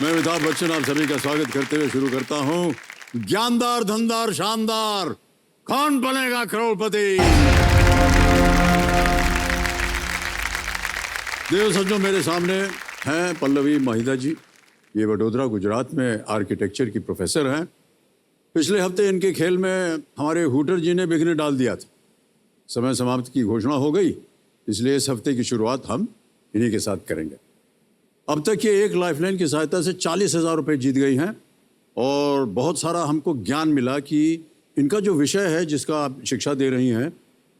मैं अमिताभ बच्चन आप सभी का स्वागत करते हुए शुरू करता हूं। ज्ञानदार, धनदार, शानदार, कौन बनेगा करोड़पति। देव सज्जनों, मेरे सामने हैं पल्लवी महिदा जी। ये वडोदरा गुजरात में आर्किटेक्चर की प्रोफेसर हैं। पिछले हफ्ते इनके खेल में हमारे हूटर जी ने बिघने डाल दिया था। समय समाप्ति की घोषणा हो गई, इसलिए इस हफ्ते की शुरुआत हम इन्हीं के साथ करेंगे। अब तक ये एक लाइफलाइन की सहायता से 40,000 रुपये जीत गई हैं और बहुत सारा हमको ज्ञान मिला कि इनका जो विषय है जिसका आप शिक्षा दे रही हैं,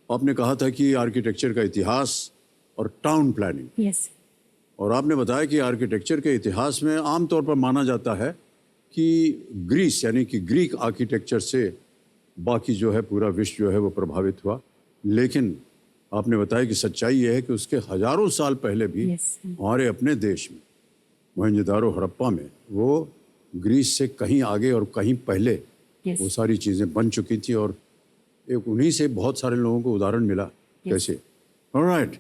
आपने कहा था कि आर्किटेक्चर का इतिहास और टाउन प्लानिंग। यस। और आपने बताया कि आर्किटेक्चर के इतिहास में आमतौर पर माना जाता है कि ग्रीस यानी कि ग्रीक आर्किटेक्चर से बाकी जो है पूरा विश्व जो है वो प्रभावित हुआ, लेकिन आपने बताया कि सच्चाई ये है कि उसके हजारों साल पहले भी हमारे अपने देश में मोहनजोदारो हड़प्पा में वो ग्रीस से कहीं आगे और कहीं पहले वो सारी चीज़ें बन चुकी थी और एक उन्हीं से बहुत सारे लोगों को उदाहरण मिला। कैसे? ऑलराइट,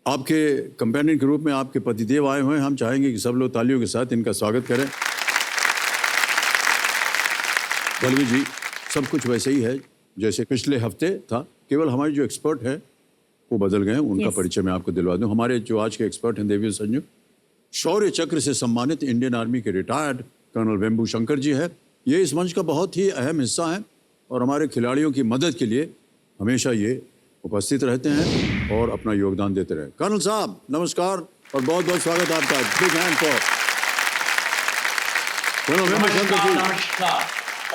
आपके कंपेनियन के रूप में आपके पतिदेव आए हुए हैं। हम चाहेंगे कि सब लोग तालियों के साथ इनका स्वागत करें। पल्लवी जी, सब कुछ वैसे ही है जैसे पिछले हफ्ते था, केवल हमारे जो एक्सपर्ट हैं वो बदल गए हैं। उनका परिचय मैं आपको दिलवा दूं। हमारे जो आज के एक्सपर्ट हैं देवी संजू, शौर्य चक्र से सम्मानित इंडियन आर्मी के रिटायर्ड कर्नल वेम्बू शंकर जी है। ये इस मंच का बहुत ही अहम हिस्सा है और हमारे खिलाड़ियों की मदद के लिए हमेशा ये उपस्थित रहते हैं और अपना योगदान देते रहे। कर्नल साहब नमस्कार और बहुत बहुत स्वागत आपका। Big hand for colonel Vembu Shankar ji. नमस्कार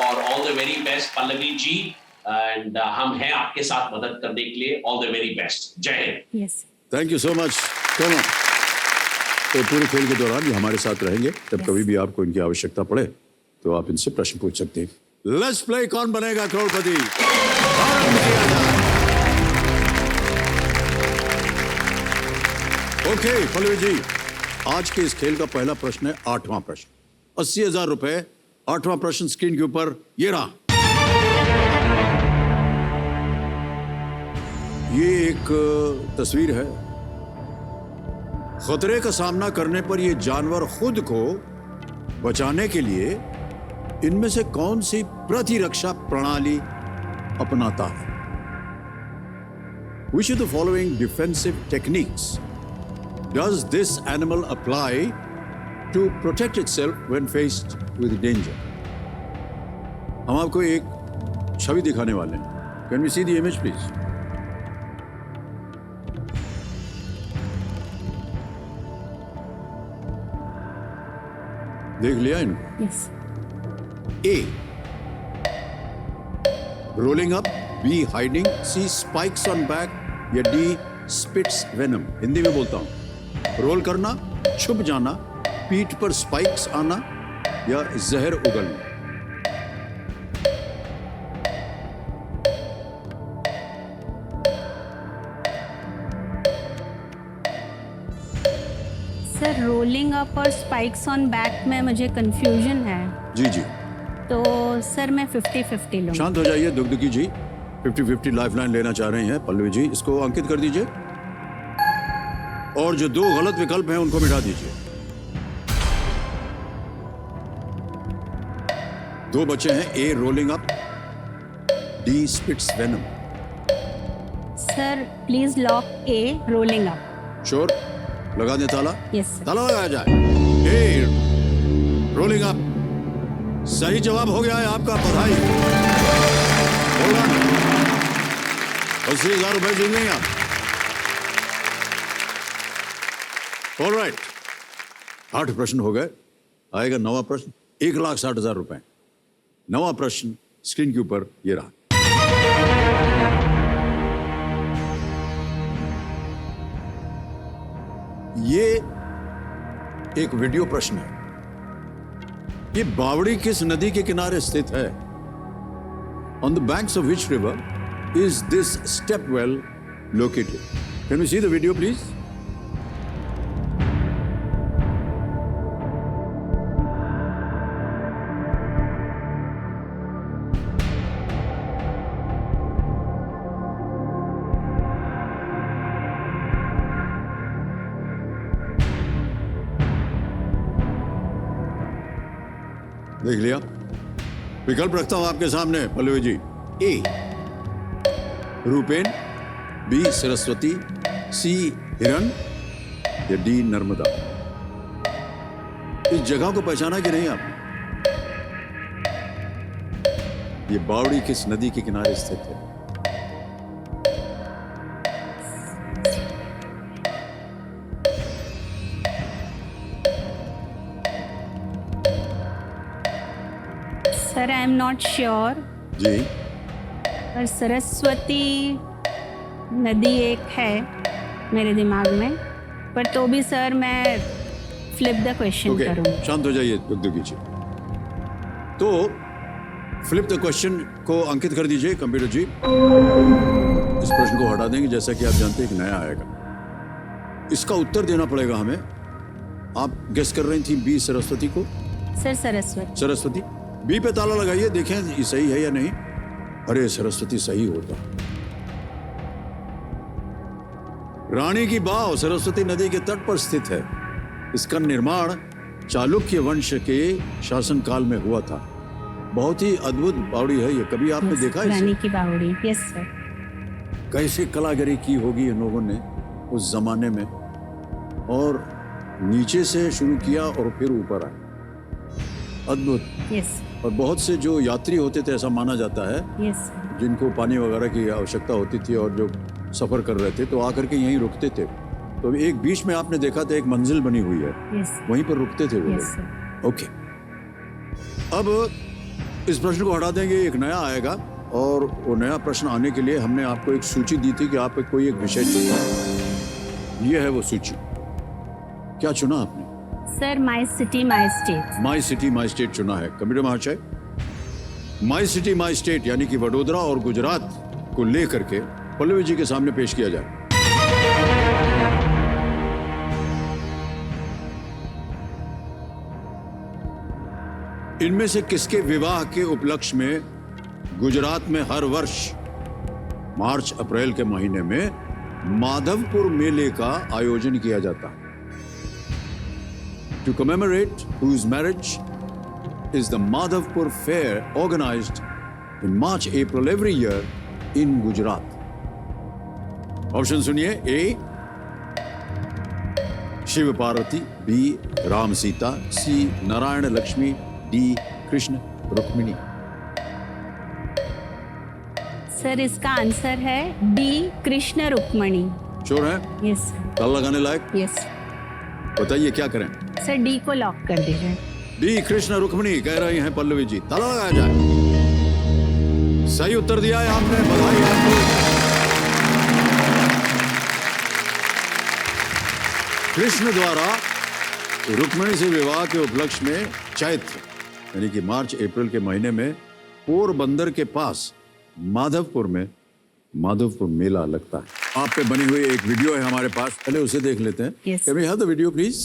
और all the very best Pallavi ji. And हम हैं आपके साथ मदद करने के लिए। All the very best. जय Hind. Yes, thank you so much. तो पूरे खेल के दौरान ये हमारे साथ रहेंगे। जब कभी भी आपको इनकी आवश्यकता पड़े तो आप इनसे प्रश्न पूछ सकते हैं। लेट्स प्ले कौन बनेगा करोड़पति। ओके पल्लवी जी, आज के इस खेल का पहला प्रश्न है 8वां प्रश्न। 80,000 रुपए। 8वां प्रश्न स्क्रीन के ऊपर ये रहा। ये एक तस्वीर है। खतरे का सामना करने पर ये जानवर खुद को बचाने के लिए इनमें से कौन सी प्रतिरक्षा प्रणाली अपनाता है? Which of the following defensive techniques does this animal apply to protect itself when faced with danger? हम आपको एक छवि दिखाने वाले हैं। Can we see the image please? देख लिया इनको? Yes. A, rolling up, B, hiding, C, spikes on back या D, spits venom। हिंदी में बोलता हूं। रोल करना, छुप जाना, पीठ पर स्पाइक्स आना या जहर उगलना। सर, रोलिंग अप और स्पाइक्स ऑन बैक में मुझे कंफ्यूजन है। जी जी, तो सर मैं 50-50 लूंगा। शांत हो जाइए दुगदुगी जी। 50-50 लाइफलाइन लेना चाह रही हैं पल्लवी जी। इसको अंकित कर दीजिए और जो 2 गलत विकल्प हैं उनको मिटा दीजिए। 2 बचे हैं, A rolling up, D spits venom. Sir please lock A rolling up. Sure? लगा दें ताला? Yes sir. ताला लगाया जाए। ए रोलिंग अप सही जवाब हो गया है आपका। बधाई। 80,000 रुपए जीत गए आप। ऑलराइट, 8 प्रश्न हो गए। आएगा 9वां प्रश्न, 1,60,000 रुपए। 9वां प्रश्न स्क्रीन के ऊपर ये रहा। ये एक वीडियो प्रश्न है। ये बावड़ी किस नदी के किनारे स्थित है? On the banks of which river is this step well located? Can we see the video please? देख लिया। विकल्प रखता हूं आपके सामने Pallavi ji. A Rupen, B Saraswati, C Hiran या डी नर्मदा। इस जगह को पहचाना कि नहीं आपने? ये बावड़ी किस नदी के किनारे स्थित है? Sir I am not sure, जी पर सरस्वती नदी एक है मेरे दिमाग में, पर तो भी सर मैं फ्लिप द क्वेश्चन ओके, करूँगी। शांत हो जाइए दुग्ध कीजिए। तो फ्लिप द क्वेश्चन को अंकित कर दीजिए कंप्यूटर जी। इस प्रश्न को हटा देंगे, जैसा कि आप जानते हैं कि नया आएगा। इसका उत्तर देना पड़ेगा हमें। आप गेस कर रही थी बी सरस्वती को। सर सरस्वती। सरस्वती, बी पे ताला लगाइए, देखें ये सही है या नहीं। अरे सरस्वती सही होता। रानी की बाव सरस्वती नदी के तट पर स्थित है। इसका निर्माण चालुक्य वंश के शासनकाल में हुआ था। बहुत ही अद्भुत बावड़ी है ये। कभी आपने देखा है रानी इसे? की बावड़ी। Yes sir. कैसे कलाकारी की होगी इन लोगों ने उस जमाने में, और नीचे से शुरू किया और फिर ऊपर आए। अद्भुत। यस और बहुत से जो यात्री होते थे, ऐसा माना जाता है, यस सर। जिनको पानी वगैरह की आवश्यकता होती थी और जो सफर कर रहे थे तो आकर के यहीं रुकते थे। तो एक बीच में आपने देखा था एक मंजिल बनी हुई है, यस वहीं पर रुकते थे वो यस लोग। सर। ओके, अब इस प्रश्न को हटा देंगे, एक नया आएगा। और वो नया प्रश्न आने के लिए हमने आपको एक सूची दी थी कि आप कोई एक विषय चुनिए। ये है वो सूची। क्या चुना आपने? Sir my city my state. My city my state चुना है। कंप्यूटर महाशय, माई सिटी माई स्टेट यानी कि वडोदरा और गुजरात को लेकर के पल्लवी जी के सामने पेश किया जाए। इनमें से किसके विवाह के उपलक्ष्य में गुजरात में हर वर्ष मार्च अप्रैल के महीने में माधवपुर मेले का आयोजन किया जाता है? To commemorate whose marriage is the Madhavpur Fair organized in March, April every year in Gujarat. Option सुनिए। ए शिव पार्वती, बी राम सीता, सी नारायण लक्ष्मी, डी कृष्ण रुक्मिणी। सर इसका आंसर है डी कृष्ण रुक्मणी। श्योर है? Yes sir. ताला लगाने लायक? यस बताइए क्या करें। सर डी को लॉक कर दीजिए। डी कृष्ण रुक्मिणी कह रही हैं पल्लवी जी। ताला लगाया जाए। सही उत्तर दिया है आपने, बधाई आपको। कृष्ण द्वारा रुक्मिणी से विवाह के उपलक्ष्य में चैत्र यानी कि मार्च अप्रैल के महीने में पोरबंदर के पास माधवपुर में माधवपुर मेला लगता है। आप पे बनी हुई एक वीडियो है हमारे पास, पहले उसे देख लेते हैं। Yes. Can we have the video, please?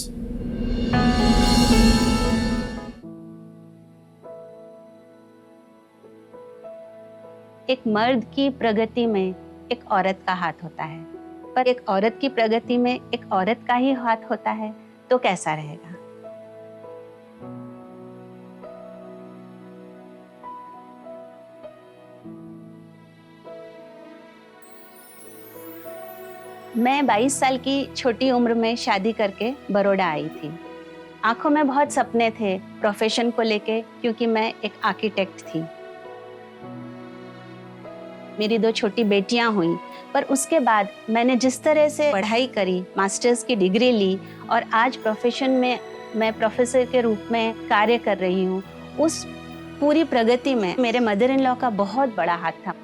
एक मर्द की प्रगति में एक औरत का हाथ होता है, पर एक औरत की प्रगति में एक औरत का ही हाथ होता है, तो कैसा रहेगा? मैं 22 साल की छोटी उम्र में शादी करके बड़ौदा आई थी। आंखों में बहुत सपने थे प्रोफेशन को लेके, क्योंकि मैं एक आर्किटेक्ट थी। मेरी 2 छोटी बेटियां हुई, पर उसके बाद मैंने जिस तरह से पढ़ाई करी, मास्टर्स की डिग्री ली और आज प्रोफेशन में मैं प्रोफेसर के रूप में कार्य कर रही हूँ, उस पूरी प्रगति में मेरे मदर इन लॉ का बहुत बड़ा हाथ था।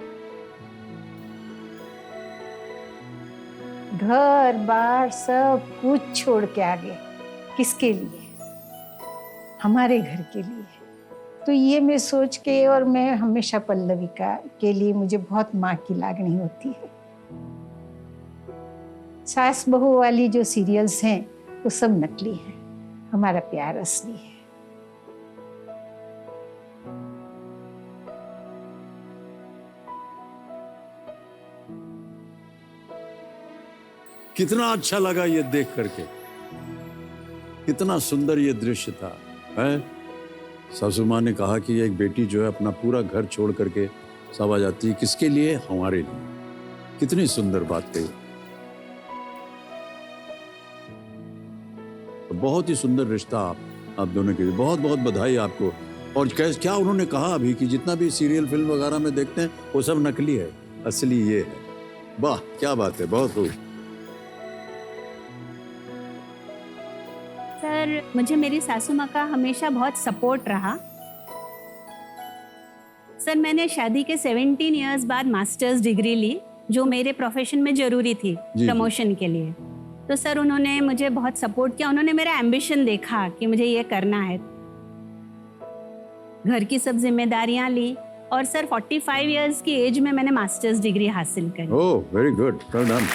घर बार सब कुछ छोड़ के आ गए। किसके लिए? हमारे घर के लिए। तो ये मैं सोच के, और मैं हमेशा पल्लवी के लिए मुझे बहुत माँ की लागनी होती है। सास बहू वाली जो सीरियल्स हैं वो सब नकली हैं, हमारा प्यार असली है। कितना अच्छा लगा ये देख करके, कितना सुंदर ये दृश्य था, है? सासू माँ ने कहा कि एक बेटी जो है अपना पूरा घर छोड़ करके सब आ जाती है, किसके लिए? हमारे लिए। कितनी सुंदर बात कही। बहुत ही सुंदर रिश्ता आप दोनों के लिए। बहुत बहुत बधाई आपको। और क्या उन्होंने कहा अभी कि जितना भी सीरियल फिल्म वगैरह में देखते हैं वो सब नकली है, असली ये है। वाह क्या बात है, बहुत खूब। सर मुझे मेरी सासू माँ का हमेशा बहुत सपोर्ट रहा। सर मैंने शादी के 17 इयर्स बाद मास्टर्स डिग्री ली, जो मेरे प्रोफेशन में जरूरी थी जी। प्रमोशन के लिए। तो सर उन्होंने मुझे बहुत सपोर्ट किया। उन्होंने मेरा एम्बिशन देखा कि मुझे ये करना है, घर की सब जिम्मेदारियां ली और सर 45 इयर्स की एज में मैंने मास्टर्स डिग्री हासिल करी। Oh very good, well done.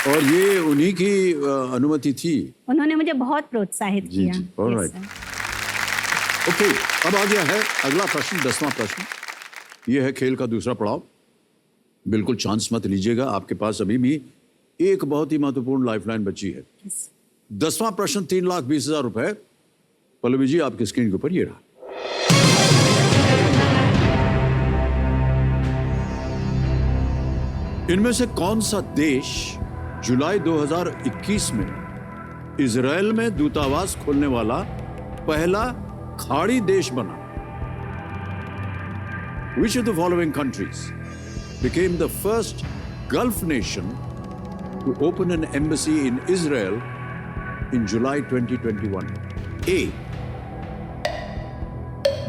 और ये उन्हीं की अनुमति थी? उन्होंने मुझे बहुत प्रोत्साहित जी, किया। जी, all Yes, right. sir. Okay, अब आ गया है अगला प्रश्न, 10वां प्रश्न। ये है खेल का दूसरा पड़ाव। बिल्कुल चांस मत लीजिएगा, आपके पास अभी भी एक बहुत ही महत्वपूर्ण लाइफलाइन बची है। Yes. 10वां प्रश्न 3,20,000 रुपए। पल्लवी जी आपकी स्क्रीन के ऊपर ये रहा। इनमें से कौन सा देश जुलाई 2021 में इजराइल में दूतावास खोलने वाला पहला खाड़ी देश बना? Which of the following countries became the first Gulf nation to open an embassy in Israel in July 2021? A.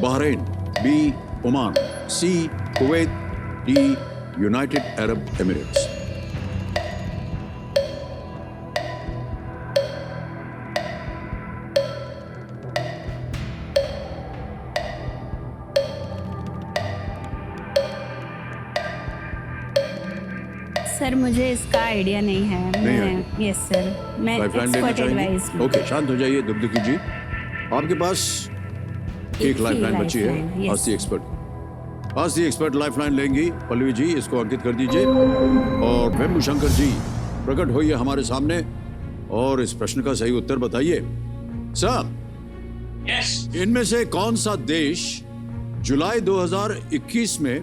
Bahrain, B. Oman, C. Kuwait, D. United Arab Emirates. Sir मुझे इसका आइडिया नहीं है। नहीं मैं यस सर, मैं lifeline लेना expert advice चाहेंगे? Okay, शांत हो जाइए दुग्धकी जी। आपके पास एक एक ही लाइफलाइन बची है। lifeline, yes. आज दी एक्सपर्ट लाइफलाइन लेंगी पल्लवी जी, इसको अंकित कर दीजिए। और वेम्बू शंकर जी प्रकट होइए हमारे सामने और इस प्रश्न का सही उत्तर बताइए। सर, यस इनमें से कौन सा देश जुलाई 2021 में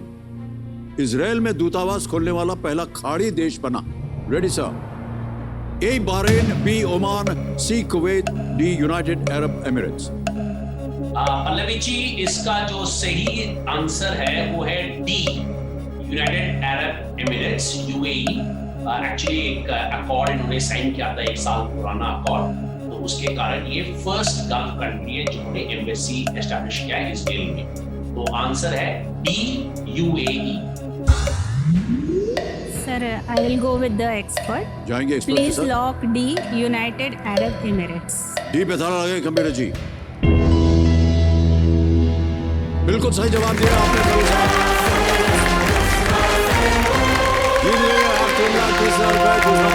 इजराइल में दूतावास खोलने वाला पहला खाड़ी देश बना? Ready sir? A Bahrain, B Oman, C Kuwait, D United Arab Emirates. Pallavi ji, इसका जो सही आंसर है वो है D, United Arab Emirates, UAE. Actually एक अकॉर्ड इन्होंने साइन किया था, 1 साल पुराना अकॉर्ड, तो उसके कारण ये फर्स्ट गल्फ कंट्री है जिन्होंने एम्बेसी एस्टैब्लिश किया है इजराइल में। तो आंसर है D, UAE. Sir I will go with the expert. जाएंगे एक्सपर्ट के प्लीज साथ? Lock D, United Arab Emirates. D पे ताला लगे कंप्यूटर जी। बिल्कुल सही जवाब दिया आपने। जीत गए आप 3,30,000 रुपए। दूसरा